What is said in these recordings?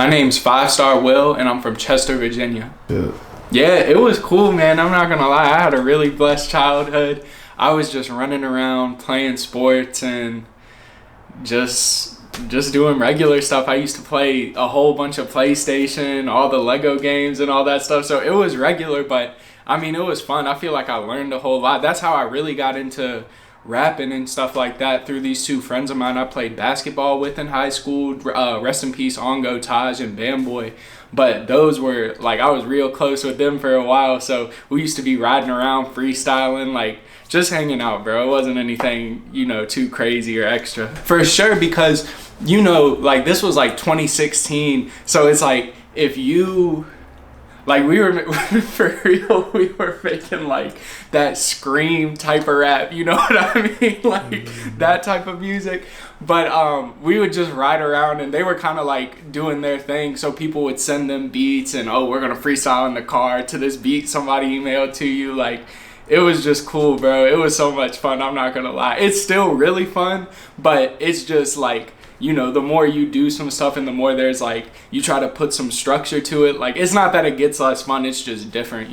My name's Five Star Will, and I'm from Chester, Virginia. Yeah. Yeah, it was cool, man. I'm not gonna lie. I had a really blessed childhood. I was just running around playing sports and just doing regular stuff. I used to play a whole bunch of PlayStation, all the Lego games and all that stuff. So it was regular, but I mean, it was fun. I feel like I learned a whole lot. That's how I really got into rapping and stuff like that, through these two friends of mine I played basketball with in high school. Rest in peace, Ongo, Taj, and Bamboy. But those were, like, I was real close with them for a while. So we used to be riding around, freestyling, like, just hanging out, bro. It wasn't anything, too crazy or extra. For sure, because, like, this was, like, 2016. So it's like, if you... Like, we were, for real, we were making, like, that scream type of rap, you know what I mean? Like, that type of music. But we would just ride around, and they were kind of, like, doing their thing. So people would send them beats, and, oh, we're going to freestyle in the car to this beat somebody emailed to you. Like, it was just cool, bro. It was so much fun, I'm not going to lie. It's still really fun, but it's just, like... the more you do some stuff and the more there's like, you try to put some structure to it. Like, it's not that it gets less fun, it's just different,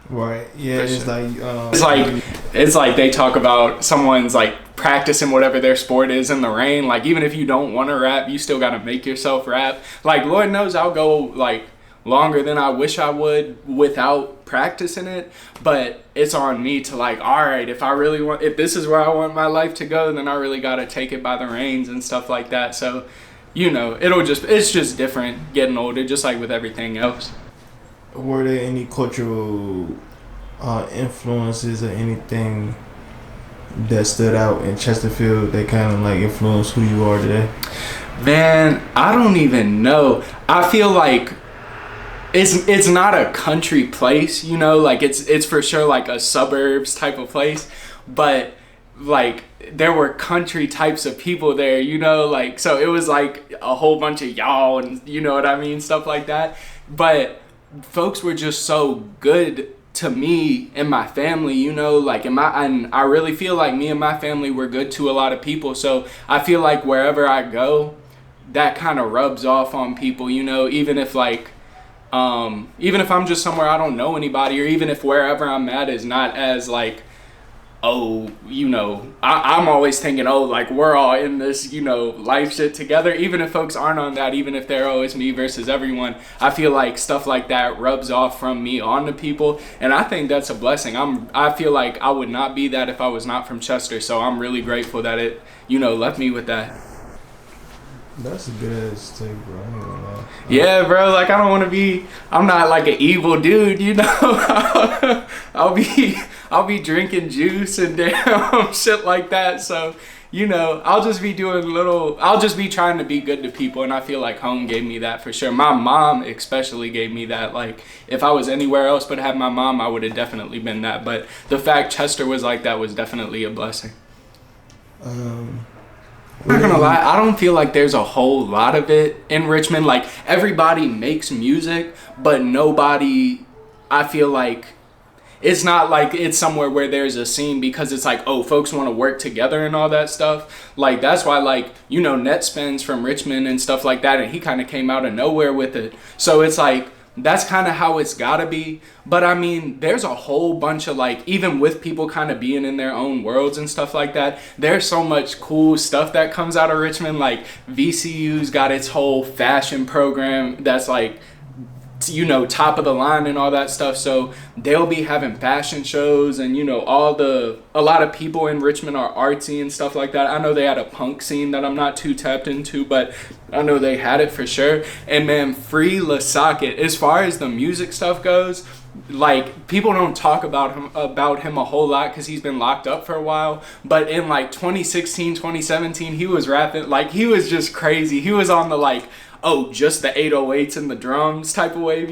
Right. Yeah. For It's sure. It's like they talk about someone's like practicing whatever their sport is in the rain. Like, even if you don't want to rap, you still got to make yourself rap. Like, Lord knows I'll go like longer than I wish I would without practicing it, but it's on me to like, all right, if this is where I want my life to go, then I really got to take it by the reins and stuff like that. So it's just different getting older, just like with everything else. Were there any cultural influences or anything that stood out in Chesterfield that kind of like influenced who you are today? Man, I don't even know. I feel like it's not a country place, like it's for sure like a suburbs type of place, but like there were country types of people there, like, so it was like a whole bunch of y'all and you know what I mean, stuff like that. But folks were just so good to me and my family, like and I really feel like me and my family were good to a lot of people. So I feel like wherever I go, that kind of rubs off on people, even if I'm just somewhere I don't know anybody, or even if wherever I'm at is not as like, oh, I'm always thinking, oh, like we're all in this, life shit together. Even if folks aren't on that, even if they're, oh, it's me versus everyone, I feel like stuff like that rubs off from me onto people. And I think that's a blessing. I feel like I would not be that if I was not from Chester. So I'm really grateful that it, left me with that. That's a good ass take, bro. I ain't gonna lie. Yeah, bro. Like, I'm not like an evil dude, I'll be drinking juice and damn shit like that. So, I'll just be trying to be good to people. And I feel like home gave me that for sure. My mom especially gave me that. Like, if I was anywhere else but had my mom, I would have definitely been that. But the fact Chester was like that was definitely a blessing. I'm not gonna lie, I don't feel like there's a whole lot of it in Richmond. Like, everybody makes music, but nobody, I feel like, it's not like it's somewhere where there's a scene, because it's like, oh, folks want to work together and all that stuff. Like, that's why, like, Netspend's from Richmond and stuff like that, and he kind of came out of nowhere with it. So it's like, that's kind of how it's gotta be. But I mean, there's a whole bunch of like, even with people kind of being in their own worlds and stuff like that, there's so much cool stuff that comes out of Richmond. Like, VCU's got its whole fashion program that's like, top of the line and all that stuff. So they'll be having fashion shows, and a lot of people in Richmond are artsy and stuff like that. I know they had a punk scene that I'm not too tapped into, but I know they had it for sure. And man, Free LaSocket, as far as the music stuff goes, like, people don't talk about him a whole lot because he's been locked up for a while. But in like 2016, 2017, he was rapping, like, he was just crazy. He was on the like, oh, just the 808s and the drums type of wave,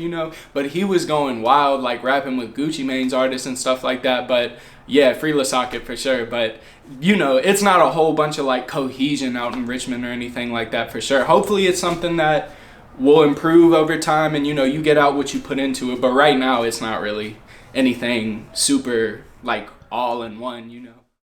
but he was going wild, like rapping with Gucci Mane's artists and stuff like that. But yeah, Free LaSocket for sure. But it's not a whole bunch of like cohesion out in Richmond or anything like that for sure. Hopefully it's something that will improve over time, and you get out what you put into it. But right now it's not really anything super like all in one,